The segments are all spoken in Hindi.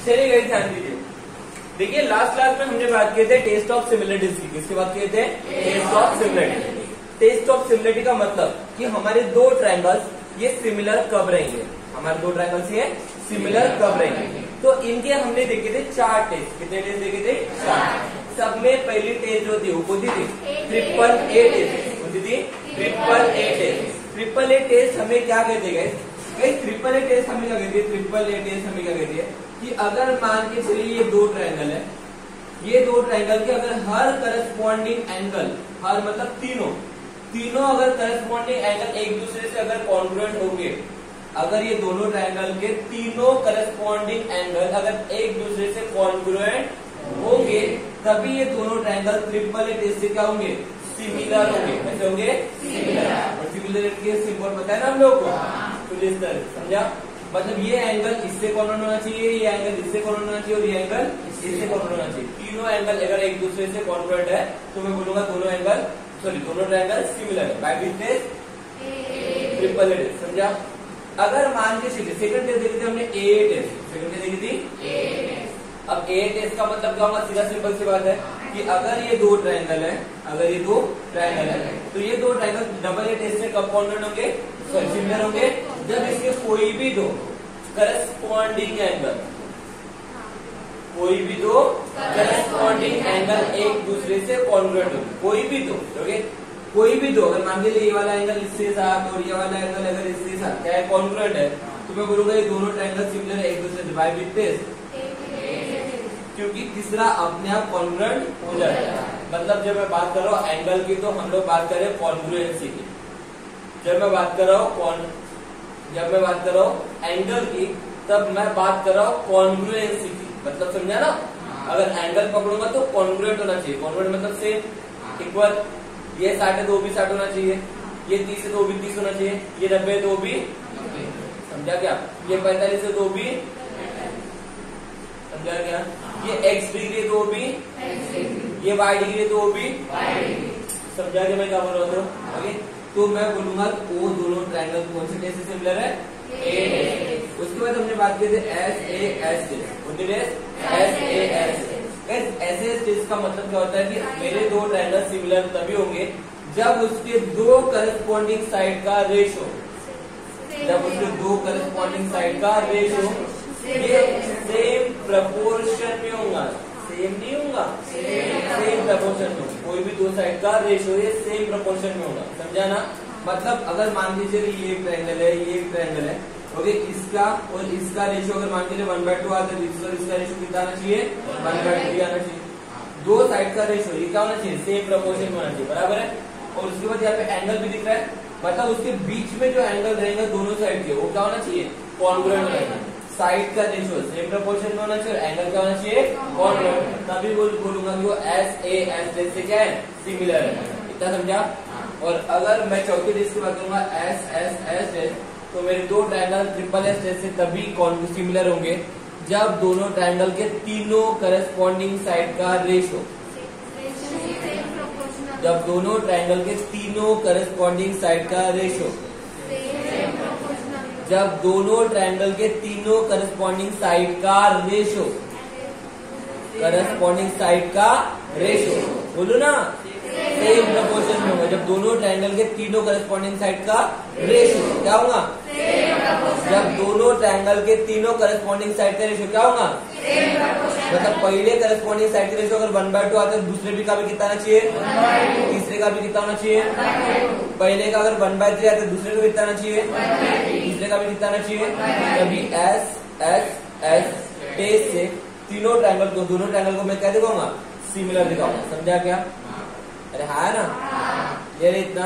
चलिए गाइस ध्यान दीजिए। देखिए लास्ट क्लास में हमने बात किए थे टेस्ट ऑफ सिमिलरिटीज की। किसकी बात किए थे? Test of similarity. Test of similarity का मतलब कि हमारे दो ट्रायंगल्स ये सिमिलर कब रहेंगे, हमारे दो ट्रायंगल्स ये सिमिलर कब रहेंगे। तो इनके हमने देखे थे 4 टेस्ट। कितने टेस्ट देखे थे? 4। सब में पहली टेस्ट जो थी वो कौन सी थी? Triple A test. कौन सी थी? Triple A test. Triple A test हमें क्या कहते हैं? ट्रिपल ए टेस्ट हमें क्या कहती है? ट्रिपल ए टेस्ट हमें क्या कहती है कि अगर मान के चलिए ये दो ट्रायंगल है, ये दो ट्रायंगल के अगर हर करस्पॉन्डिंग एंगल, हर मतलब तीनों अगर करस्पॉन्डिंग एंगल एक दूसरे से अगर कॉन्ग्रुएंट होंगे, अगर ये दोनों ट्रायंगल के तीनों करस्पॉन्डिंग एंगल अगर एक दूसरे से कॉन्ग्रुएंट होंगे, तभी ये दोनों ट्रायंगल ट्रिपल ए टेस्ट से क्या होंगे? सिमिलर होंगे। कैसे होंगे? सिमिलर। और सिमिलरिटी के सिंबल पता है ना हम लोग को? तो इस तरह समझा, मतलब ये एंगल इससे कॉर्नर होना चाहिए, ये एंगल इससे कॉर्नर होना चाहिए और ये एंगल इससे कॉर्नर होना चाहिए। तीनों एंगल अगर एक दूसरे से कॉन्ग्रुएंट है तो मैं बोलूंगा दोनों ट्रायंगल सिमिलर है by witness triple A test. समझा? अगर मान के चलिए सेकंड टेस्ट देखी थी हमने ए टेस्ट। सेकंड टेस्ट देखी थी। अब ए टेस्ट का मतलब क्या होगा? सीधा सिंपल सी बात है कि अगर ये दो ट्रायंगल है, तो ये दो ट्रायंगल डबल ए टेस्ट में कब कॉन्ग्रुएंट होंगे? सिमिलर होंगे जब इसके कोई भी दो करस्पॉन्डिंग एंगल एक दूसरे से कॉन्ग्रुएंट हो। कोई भी दो अगर मान के लिए ये वाला एंगल इससे साथ और ये वाला एंगल अगर इससे साथ क्या है? कॉन्ग्रुएंट है, तो मैं बोलूंगा ये दोनों ट्रायंगल सिमिलर है एक दूसरे से बाय विटनेस, क्योंकि तीसरा अपने आप कॉन्ग्रुएंट हो जाता है। मतलब जब मैं बात कर रहा हूँ एंगल की तो हम लोग बात कर रहे हैं कॉन्ग्रुएंसी की। जब मैं बात कर रहा हूँ एंगल की तब मैं बात कर रहा हूँ कॉन्ग्रुएंसी की। मतलब समझा ना? अगर एंगल पकड़ूंगा तो कॉन्ग्रुएंट होना चाहिए। कॉन्ग्रुएंट मतलब सेम इक्वल। ये 60 है तो भी 60 होना चाहिए, ये 30 है तो भी 30 होना चाहिए, ये 90 है तो भी 90। समझा क्या? ये 45 है तो भी, समझा क्या? ये x डिग्री है तो भी, ये y डिग्री है तो भी। समझा क्या मैं क्या बोल रहा हूँ? तो मैं बोलूंगा वो दोनों ट्रायंगल कौन से टेस्ट से सिमिलर है? ए। उसके बाद हमने बात की थी एस ए एस टेस्ट का मतलब क्या होता है कि मेरे दो ट्रायंगल सिमिलर तभी होंगे जब उसके दो करस्पॉन्डिंग साइड का रेशो, ये सेम प्रपोर्शन में होगा। सेम नहीं होगा, सेम प्रपोर्शन में। कोई भी दो साइड का रेशो ये सेम प्रपोर्शन में होगा। समझा ना? मतलब अगर मान लीजिए ये एक ट्रायंगल है, ये एक ट्रायंगल है, ओके, इसका और इसका रेशो अगर मान लीजिए 1/2 आता है, इसका रेशो कितना आना चाहिए? 1/3 आना चाहिए। दो साइड का रेशो ये क्या होना चाहिए? सेम प्रपोर्शन में होना चाहिए। बराबर है? और उसके बाद यहाँ पे एंगल भी दिख रहा है, मतलब उसके बीच में जो एंगल रहेगा दोनों साइड के वो क्या होना चाहिए? कॉन्ग्रुएंट होना चाहिए। साइड का रेशो सेम प्रपोर्शन में होना चाहिए और एंगल क्या होना चाहिए? कॉन्ग्रुएंट। तभी बोलूंगा कि वो एस ए एस टेस्ट से क्या है? सिमिलर है। इतना समझा? और अगर मैं चौथी टेस्ट की बात करूंगा एस एस एस टेस्ट, तो मेरे दो ट्रायंगल ट्रिपल एस टेस्ट से तभी सिमिलर होंगे जब दोनों ट्रायंगल के तीनों करस्पॉन्डिंग साइड का रेशो, जब दोनों ट्रायंगल के तीनों करस्पॉन्डिंग साइड का रेशो, जब दोनों ट्रायंगल के तीनों करस्पॉन्डिंग साइड का रेशो बोलो ना, सेम प्रपोर्शन में होगा। जब दोनों ट्रायंगल के तीनों करस्पॉन्डिंग साइड का रेशो क्या होगा? जब दोनों ट्रायंगल के तीनों करस्पॉन्डिंग साइड का रेशो क्या होगा? मतलब पहले करस्पॉन्डिंग साइड का रेशो अगर 1/2 आता है, दूसरे भी का भी कितना आना चाहिए? तीसरे का भी कितना होना चाहिए? पहले का अगर 1/3 आता है, दूसरे का भी कितना आना चाहिए? तीसरे का भी कितना आना चाहिए? तभी एस एस एस टेस्ट से दोनों ट्रायंगल को मैं क्या दिखाऊंगा? सिमिलर दिखाऊंगा। समझा क्या? अरे हाँ ना? ये इतना।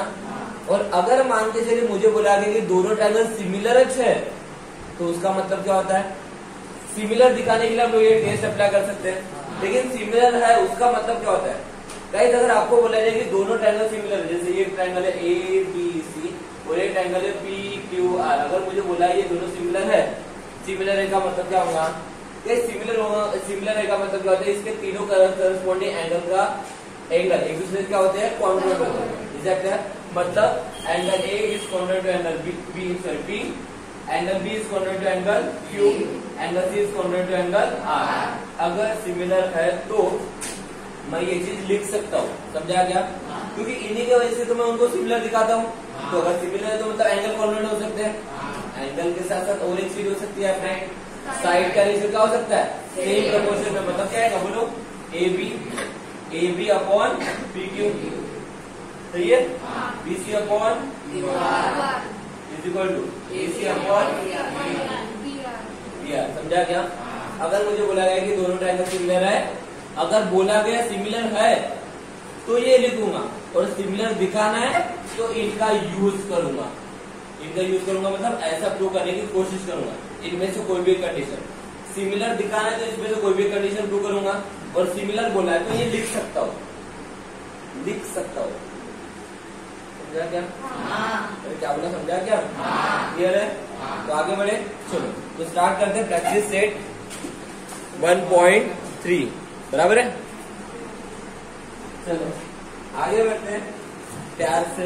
और अगर मान के चलिए मुझे बोला गया कि दोनों ट्रायंगल सिमिलर है, तो उसका मतलब क्या होता है? सिमिलर दिखाने के लिए हम लोग ये टेस्ट अप्लाई कर सकते हैं। लेकिन सिमिलर है उसका मतलब क्या होता है? गाइस अगर आपको बोला जाए कि दोनों ट्रायंगल सिमिलर है, जैसे ये ट्रायंगल है ए बी सी और ये ट्रायंगल है पी क्यू आर, अगर मुझे बोला ये दोनों सिमिलर है का मतलब क्या होगा? ये सिमिलर है का मतलब क्या होता है? इसके तीनों करस्पॉन्डिंग एंगल एक दूसरे से क्या होते हैं? कॉन्ग्रुएंट होते हैं। मतलब angle A is congruent to angle B angle B is congruent to angle Q, angle C is congruent to angle R. अगर सिमिलर है तो मैं ये चीज लिख सकता हूँ, समझा क्या? क्योंकि इन्हीं की वजह से तो मैं उनको सिमिलर दिखाता हूँ। तो अगर सिमिलर है तो मतलब एंगल कॉन्ग्रुएंट हो सकते हैं। एंगल के साथ साथ और एक चीज हो सकती है अपने साइड का रेशियो क्या हो सकता है? सेम प्रोपोर्शन में। मतलब क्या है बोलो? A B upon P Q, सही है? B C upon is equal to A C upon B R. समझा क्या? अगर मुझे बोला गया कि दोनों ट्रायंगल सिमिलर है, अगर बोला गया सिमिलर है तो ये लिखूंगा, और सिमिलर दिखाना है तो इनका यूज करूंगा। इनका यूज करूंगा मतलब ऐसा प्रूव करने की कोशिश करूंगा, इनमें से कोई भी कंडीशन। सिमिलर दिखाना है तो इसमें से कोई भी कंडीशन प्रूव करूंगा, और सिमिलर बोला है तो ये लिख सकता हूँ, लिख सकता हूँ। समझा क्या? अरे क्या बोला? समझा क्या? क्लियर है? तो आगे बढ़े, चलो तो स्टार्ट करते हैं प्रैक्टिस सेट 1.3। बराबर है? चलो आगे बढ़ते हैं प्यार से।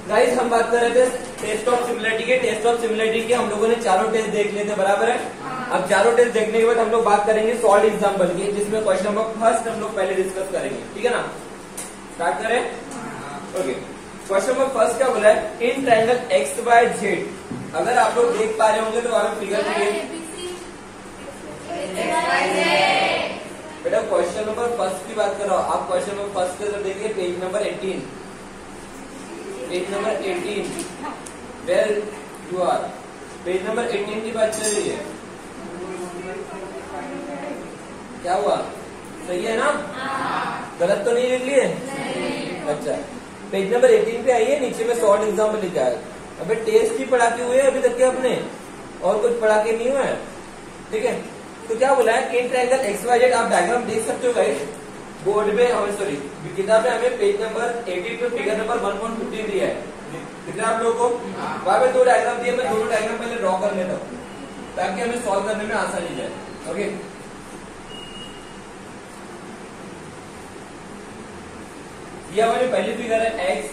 गाइस हम बात कर रहे थे टेस्ट ऑफ सिमिलरिटी के। टेस्ट ऑफ सिमिलरिटी के हम लोगों ने चारों टेस्ट देख लिए थे, बराबर है? अब चारों टेस्ट देखने के बाद हम लोग बात करेंगे सॉल्व एग्जाम्पल की, जिसमें क्वेश्चन नंबर फर्स्ट हम लोग पहले डिस्कस करेंगे, ठीक है ना? स्टार्ट करें? ओके, क्वेश्चन नंबर फर्स्ट क्या बोला है? In triangle X Y Z. अगर आप लोग देख पा रहे होंगे तो वहां फिगर देखिए बेटा। क्वेश्चन नंबर फर्स्ट की बात कर रहा हूँ, आप क्वेश्चन नंबर फर्स्ट के देखिए page number 18, page number 18 where you are, page number 18 की बात चल रही है। क्या हुआ? सही है ना? गलत तो नहीं लिख लिए? अच्छा, पेज नंबर 18 पे आइए, नीचे में शॉर्ट एग्जाम्पल लिखा है। अबे टेस्ट ही पढ़ा के हुए अभी तक के अपने, और कुछ पढ़ा के नहीं हुआ है, ठीक है? तो क्या बोला है? In triangle X Y Z, आप डायग्राम देख सकते हो गाइस बोर्ड में, हमें सॉरी किताब में हमें पेज नंबर 18 पे फिगर नंबर 1.15 दिया है, दिख रहा है आप लोगों को? वहां पे दो डायग्राम दिए, मैं दोनों डायग्राम पहले ड्रॉ कर लेता हूँ ताकि हमें सॉल्व करने में आसानी जाए। ओके, ये हमारी पहली फिगर है X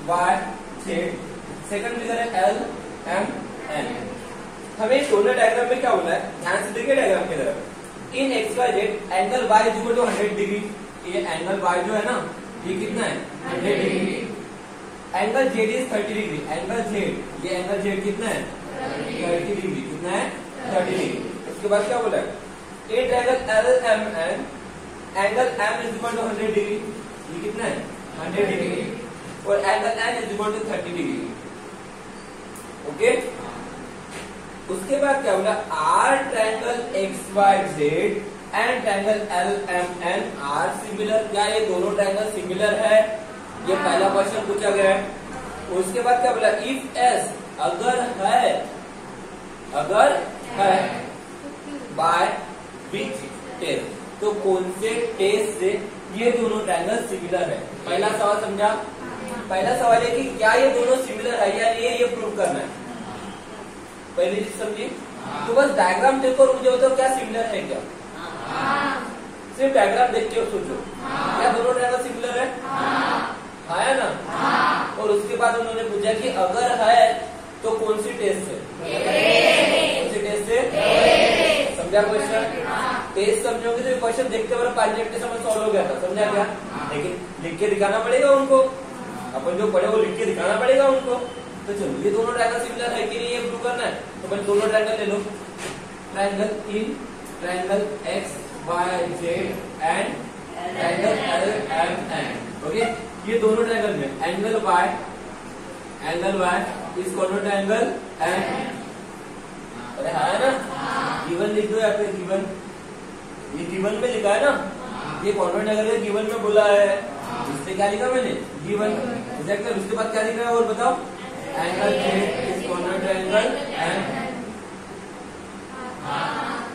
Y Z, second figure है एल एम एन। हमें दोनों डायग्राम में क्या बोला है? ध्यान से देखिए डायग्राम की तरफ। In X Y Z angle Y is equal to 100 degree. ये एंगल वाई जो है ना, ये कितना है? 100 degree. Angle Z is 30 degree. Angle Z, ये एंगल जेड कितना है? 30 डिग्री। कितना है? 30 डिग्री। उसके बाद क्या बोला है? A triangle L M N, angle M is equal to 100 degree. ये कितना है? 100 डिग्री। और angle N is equal to 30 degree. Okay, उसके बाद क्या बोला? Are triangle X Y Z and triangle L M N are similar. क्या ये दोनों ट्रायंगल सिमिलर है? ये पहला क्वेश्चन पूछा गया है। उसके बाद क्या बोला? इफ एस, अगर है, अगर है बाय विच टेस्ट, तो कौन से टेस्ट से ये दोनों ट्रायंगल सिमिलर है? पहला सवाल समझा? पहला सवाल है कि क्या ये दोनों सिमिलर है या नहीं, ये प्रूव करना है। पहली चीज समझी? तो बस डायग्राम देखो और मुझे बताओ क्या सिमिलर है क्या? सिर्फ डायग्राम देख के सोचो, क्या दोनों ट्रायंगल सिमिलर है? है ना? और उसके बाद उन्होंने पूछा कि अगर है तो कौन सी टेस्ट से? कौन सी टेस्ट से? समझा क्वेश्चन? टेस्ट समझोगे तो क्वेश्चन देखते वक्त 5 मिनट में समझ सॉल्व हो गया था, समझा क्या? लेकिन लिख के दिखाना पड़ेगा उनको, अपन जो पढ़े वो लिख के दिखाना पड़ेगा उनको। तो चलो, ये दोनों ट्रायंगल सिमिलर है कि नहीं ये प्रूव करना है। तो पहले दोनों ट्रायंगल ले लो, triangle in triangle X Y Z and triangle L M N. Okay, ये दोनों ट्रायंगल में angle Y is equal to triangle N. अरे है ना? गिवन लिख दो या फिर गिवन, ये गिवन में लिखा है ना, ये कॉन्वेंट एंगल गिवन में बोला है, इससे क्या लिखा मैंने? गिवन। उसके बाद क्या लिख रहा है और बताओ? Angle Z is congruent angle N.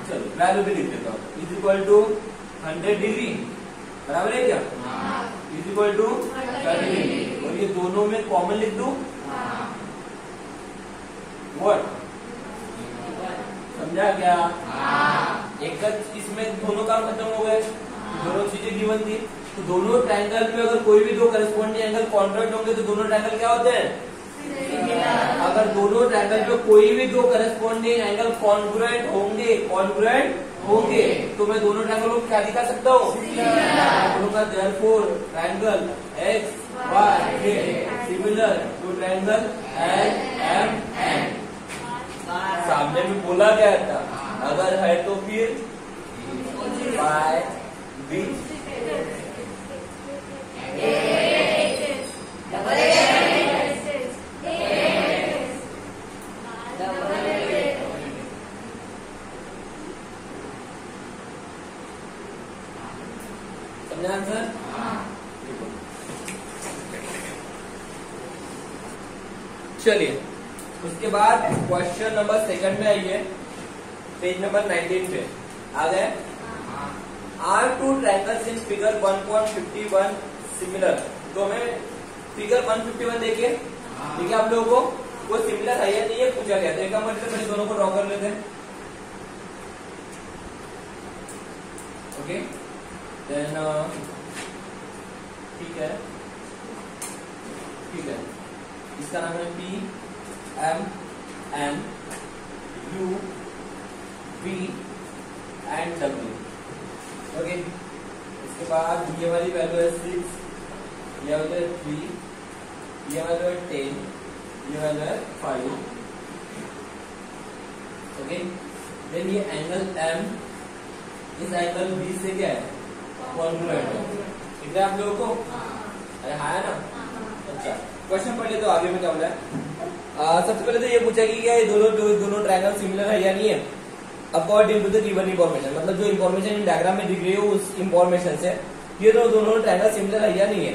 चलो वैल्यू भी लिख देता हूँ, इज इक्वल टू 100 डिग्री, बराबर है क्या? Is equal to 30 degree. और ये दोनों में कॉमन लिख दूं, व्हाट? समझा क्या? एक इसमें दोनों काम खत्म हो गए, दोनों चीजें गिवन थी। तो दोनों ट्रायंगल में अगर कोई भी दो करस्पॉन्डिंग एंगल कॉन्ग्रुएंट होंगे तो दोनों ट्रायंगल क्या होते हैं? अगर दोनों ट्रायंगल पे कोई भी दो करस्पॉन्डिंग एंगल कॉन्ग्रुएंट होंगे तो मैं दोनों ट्रायंगल को क्या दिखा सकता हूँ? Therefore triangle X Y Z similar to triangle L M N. सामने में बोला गया था अगर है तो फिर बाय बी समझा आंसर? चलिए उसके बाद क्वेश्चन नंबर सेकंड में आइए, पेज नंबर 19 पे आ गए। Are two triangles in figure 1.51 similar. तो हमें फिगर 151 देखिए, ठीक है आप लोगों को वो सिमिलर है या नहीं है पूछा गया था। एक काम करते हैं, पहले दोनों को ड्रॉ कर लेते हैं। ओके देन ठीक है इसका नाम है P M N U V and W. Okay इसके बाद ये वाली वैल्यू है 6, ये वैल्यू है 3, ये वैल्यू है 10, ये वैल्यू है 5। ओके देन ये एंगल एम इस एंगल बी से क्या है? कॉन्ग्रुएंट है। ठीक है आप लोगों को? अरे हाँ है ना? अच्छा क्वेश्चन पढ़ ले तो आगे में क्या बोला है। सबसे पहले तो ये पूछा कि क्या ये दोनों ट्रायंगल सिमिलर है या नहीं है according to the given information. मतलब जो इंफॉर्मेशन डायग्राम में दिख रही है उस इंफॉर्मेशन से ये दोनों ट्रायंगल सिमिलर है या नहीं है।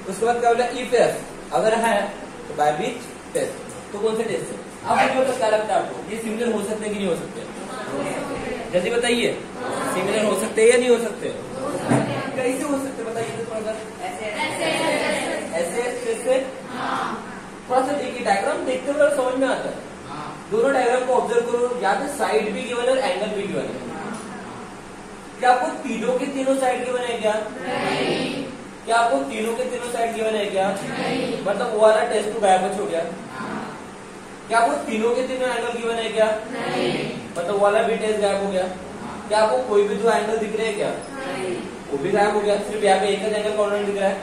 उसके बाद क्या बोला? इफ यस अगर है तो बाय विच टेस्ट। तो कौन से टेस्ट से? अब मुझे क्या लगता है आपको ये सिमिलर हो सकते हैं कि नहीं हो सकते? जल्दी बताइए, सिमिलर हो सकते हैं या नहीं हो सकते? कैसे हो सकते बताइए तो थोड़ा सा। ऐसे थोड़ा सा देखिए डायग्राम देखते हुए समझ में आता है। दोनों डायग्राम को ऑब्जर्व करो, या तो साइड भी गिवन है और एंगल भी गिवन है। क्या आपको तीनों के तीनों साइड गिवन है क्या? नहीं। क्या आपको तीनों के तीनों साइड गिवन है क्या? नहीं। मतलब वो वाला टेस्ट तो गायब हो गया। क्या आपको तीनों के तीनों एंगल गिवन है क्या? नहीं। मतलब वो वाला भी टेस्ट गायब हो गया। क्या आपको कोई भी दो एंगल दिख रहे हैं क्या? नहीं। वो भी गायब हो गया, सिर्फ यहाँ पे एक एंगल कॉर्नर दिख रहा है।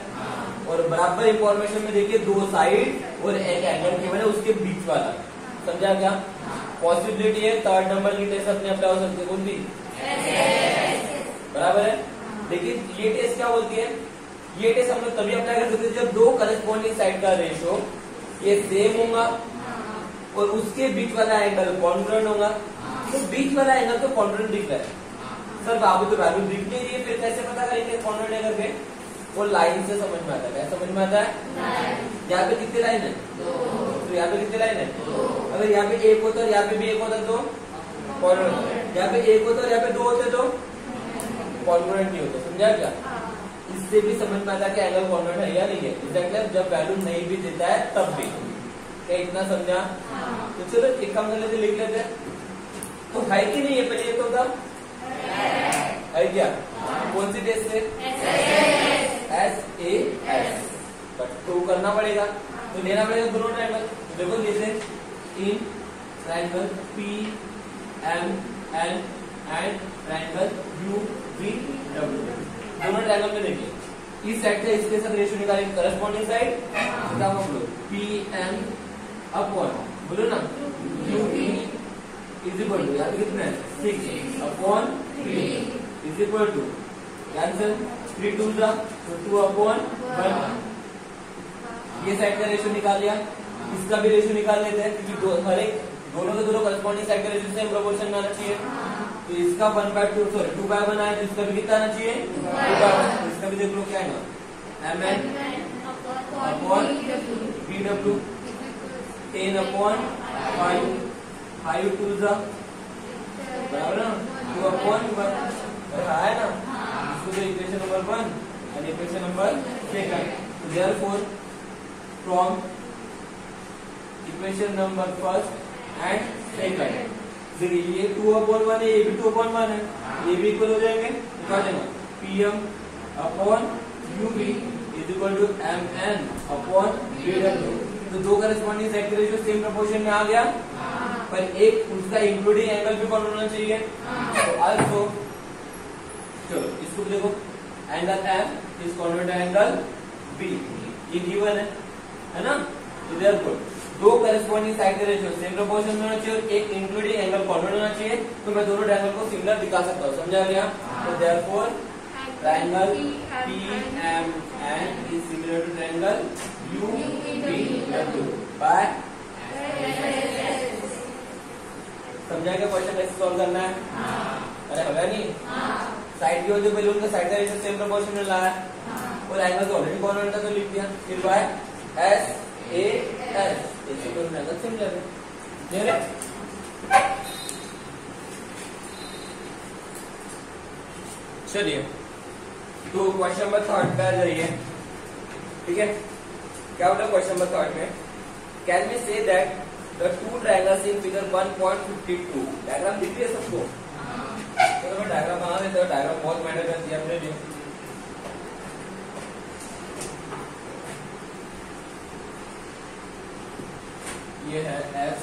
और बराबर इंफॉर्मेशन में देखिए दो साइड और एक एंगल गिवन है उसके बीच वाला। समझा क्या? पॉसिबिलिटी है थर्ड नंबर की टेस्ट अपने अप्लाई हो सकती है। कौन सी? बराबर है। लेकिन ये टेस्ट क्या बोलती है? ये टेस्ट हम लोग तभी अप्लाई कर सकते हैं जब दो करस्पॉन्डिंग साइड का रेशियो ये सेम होगा और उसके बीच वाला एंगल कॉन्ग्रुएंट होगा। तो बीच वाला एंगल तो कॉन्ग्रुएंट दिख रहा है सर, बाबू तो वैल्यू दिख नहीं रही है, फिर कैसे पता करेंगे कॉन्ग्रुएंट है करके? वो लाइन से समझ में आता है। क्या समझ में आता है? यहाँ पे कितनी लाइन है? तो यहाँ पे कितनी लाइन है? अगर यहाँ पे एक होता और यहाँ पे भी एक होता तो कॉन्ग्रुएंट। यहाँ पे एक होता और यहाँ पे दो होते तो कॉन्ग्रुएंट नहीं होता। समझा क्या? इससे भी समझ में आता है कि एंगल कॉन्ग्रुएंट है या नहीं है। एग्जैक्टली जब वैल्यू नहीं भी देता है तब भी। क्या इतना समझा? तो चलो एक काम कर लेते, लिख लेते हैं। तो है कि नहीं है पहले ये तो तब है क्या? कौन सी टेस्ट से? SAS बट तो करना पड़ेगा, तो लेना पड़ेगा दोनों ट्रायंगल। देखो जैसे in triangle P M N and triangle U V W. दोनों ट्रायंगल में देखिए इस साइड से इसके साथ रेशियो निकालेंगे करस्पॉन्डिंग साइड। क्या हम लोग पी एम अपॉन बोलो ना U V is equal to यहाँ पे कितना है 6 upon 3 is equal to answer 3 2 जा तो 2 अपॉन 1। ये साइड का रेशियो निकाल लिया, इसका भी रेशियो निकाल लेते हैं क्योंकि हर एक दोनों के दोनों करस्पॉन्डिंग साइड का रेशियो सेम प्रोपोर्शन में आना चाहिए। तो इसका 1/2 सॉरी 2/1 आया तो इसका भी कितना आना चाहिए 2/1। इसका भी देख लो क्या है M N upon B W 10 upon 5 5 2 जा बराबर ना 2 अपॉन 1 है ना। इसको तो इक्वेशन नंबर 1 और equation number 2। Therefore from equation number 1 and 2 देखिए ये 2/1 है, ये भी 2/1 है, ये भी इक्वल हो जाएंगे। निकाल देना PM upon UB is equal to M N upon B W. तो दो करस्पॉन्डिंग साइड के रेशियो सेम प्रोपोर्शन में आ गया, पर एक उसका इंक्लूडिंग एंगल भी कौन होना चाहिए, तो आल्सो चलो इसको देखो, angle M is congruent angle B, ये गिवन है ना। तो देयरफॉर दो करस्पॉन्डिंग साइड के रेशियो सेम प्रोपोर्शन में होना चाहिए और एक इंक्लूडिंग एंगल कॉन्वेंट होना चाहिए, तो मैं दोनों ट्रायंगल को सिमिलर दिखा सकता हूँ, समझा गया। तो therefore triangle PMN is similar to triangle UPW by समझा क्या क्वेश्चन कैसे सॉल्व करना है? अरे होगा नहीं, साइड की वजह बैलून का साइड का रेशियो सेम प्रोपोर्शन में लाया और एंगल तो ऑलरेडी कॉन्वेंट था तो लिख दिया, फिर बाय SAS इससे दोनों एंगल सिमिलर है, क्लियर है? चलिए तो क्वेश्चन नंबर 3 पे आ जाइए, ठीक है। क्या बोला क्वेश्चन नंबर 3 में, can we say that the two triangles in figure 1.52, diagram दिख रही है सबको? तो मैं डायग्राम बना देता हूँ, डायग्राम बहुत मैटर करती है अपने लिए। ये है X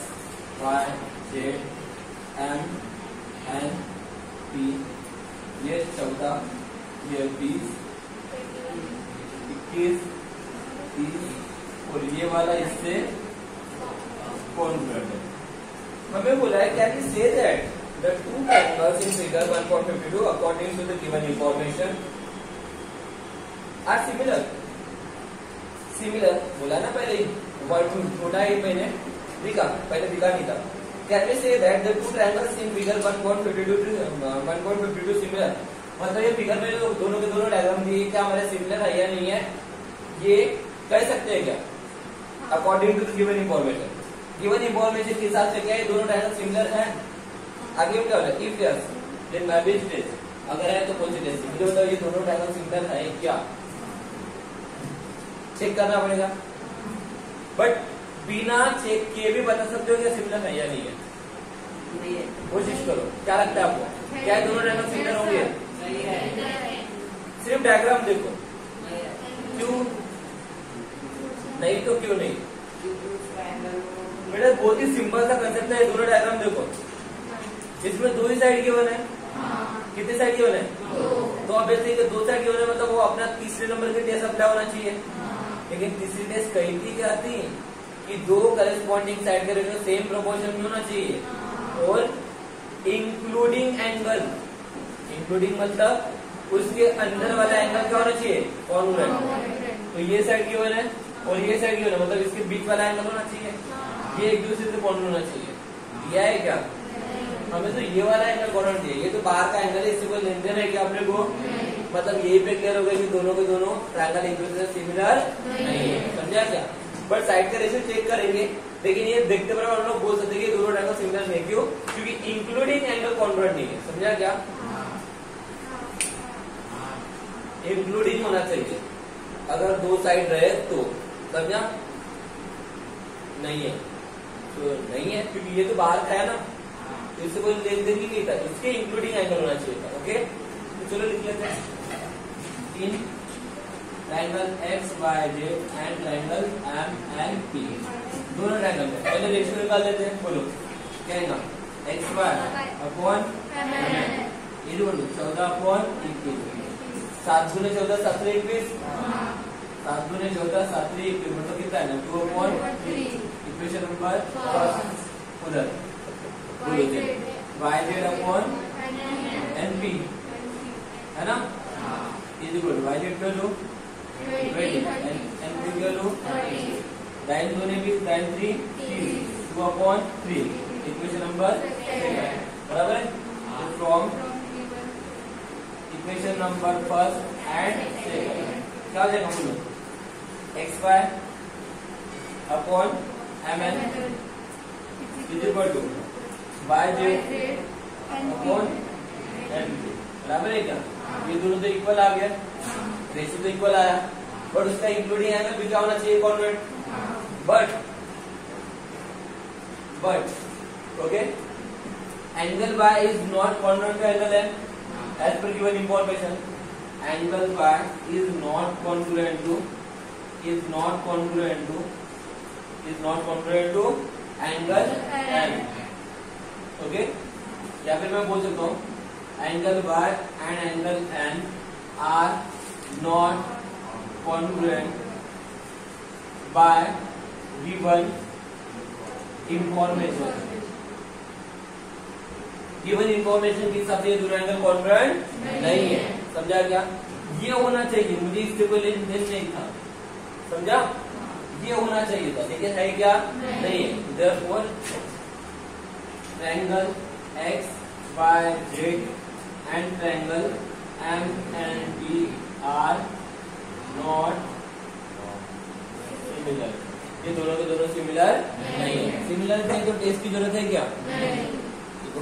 Y Z M N P, ये 14, ये 20, 21, 30 और ये वाला इससे कॉन्ग्रुएंट है। हमें बोला है क्या कि say that the two triangles in figure 1.52 according to the given information are similar. Similar बोला ना पहले ही, वर्ड छोटा ही मैंने दिखा, पहले दिखा नहीं था। Can we say that the two triangles in figure 1.52 similar, मतलब ये फिगर में जो दोनों के दोनों डायग्राम दिए क्या हमारे सिमिलर है या नहीं है, ये कह सकते हैं क्या according to the given information. Given information के हिसाब से क्या ये दोनों डायग्राम सिमिलर है। आगे क्या होगा, if yes then by which test, अगर है तो कौन सी टेस्ट, मुझे बताओ ये दोनों डायग्राम सिमिलर है क्या, चेक करना पड़ेगा। बट बिना चेक किए भी बता सकते हो क्या सिमिलर है या नहीं है, कोशिश करो। क्या लगता है आपको, क्या दोनों डायग्राम सिमिलर होंगे? सिर्फ डायग्राम देखो, क्यों नहीं तो क्यों नहीं? बेटा बहुत ही सिंपल सा कंसेप्ट है, दोनों डायग्राम देखो, इसमें दो ही साइड गिवन है, कितने साइड गिवन है? तो ऑब्वियसली दो साइड गिवन है, मतलब वो अपना तीसरे नंबर के टेस्ट अप्लाई होना चाहिए। लेकिन तीसरी टेस्ट कही थी क्या थी कि दो करस्पॉन्डिंग साइड के रेशियो सेम प्रोपोर्शन में होना चाहिए और इंक्लूडिंग एंगल, इंक्लूडिंग मतलब उसके अंदर वाला एंगल क्या होना चाहिए, कॉन्ग्रुएंट। तो ये साइड गिवन है और ये साइड गिवन है, मतलब इसके बीच वाला एंगल होना चाहिए, ये एक दूसरे से कॉन्ग्रुएंट होना चाहिए। दिया है क्या हमें? तो ये वाला एंगल कॉन्ग्रुएंट दिया, ये तो बाहर का एंगल है, इससे कोई लेन देन है क्या अपने को? मतलब यही पे क्लियर हो गया कि दोनों के दोनों ट्रायंगल एक दूसरे से सिमिलर नहीं है, समझा क्या? बट साइड का रेशियो चेक करेंगे, लेकिन ये देखते बराबर हम लोग बोल सकते हैं कि दोनों ट्रायंगल सिमिलर नहीं, क्यों? क्योंकि इंक्लूडिंग एंगल कॉन्ग्रुएंट नहीं है, समझा क्या? इंक्लूडिंग होना चाहिए, अगर दो साइड रहे तो, समझा? नहीं है तो नहीं है, क्योंकि ये तो बाहर का है ना, तो इससे कोई लेन देन ही नहीं था, इसके इंक्लूडिंग एंगल होना चाहिए था। ओके, तो चलो लिख लेते हैं in triangle XYZ and triangle MNP, दोनों ट्रायंगल में पहले रेशियो निकाल लेते हैं। बोलो क्या है ना, XY अपॉन ये बोलो 14/21, 7 गुने 14 17 21, 7 गुने 14 17 21, मतलब कितना है ना 2/3। इक्वेशन नंबर उधर बोलो YZ अपॉन NP है ना, इज इक्वल टू YZ कर लो 20 NP कर लो 9 2 20 9 3 2/3, इक्वेशन नंबर बराबर है। तो from equation number first and second क्या हो जाएगा, बोलो XY upon MN is equal to YZ upon NP, बराबर है क्या? ये दोनों तो इक्वल आ गया, रेशियो तो इक्वल आया, बट उसका इंक्लूडिंग एंगल भी क्या होना चाहिए, congruent. But okay, angle Y is not congruent to angle M as per given information. Angle Y is not congruent to is not congruent to angle N. Okay, या फिर मैं बोल सकता हूँ angle y and angle n are not congruent by given information. Given information के हिसाब से ये दोनों एंगल कॉन्ग्रुएंट नहीं है। समझा क्या? ये होना चाहिए, मुझे इससे कोई लेन देन नहीं था। समझा? ये होना चाहिए था, लेकिन है क्या? नहीं है। Therefore, triangle X Y Z and triangle M N D are not similar. ये दोनों के दोनों सिमिलर नहीं है। सिमिलर थे तो टेस्ट की जरूरत है क्या? देखो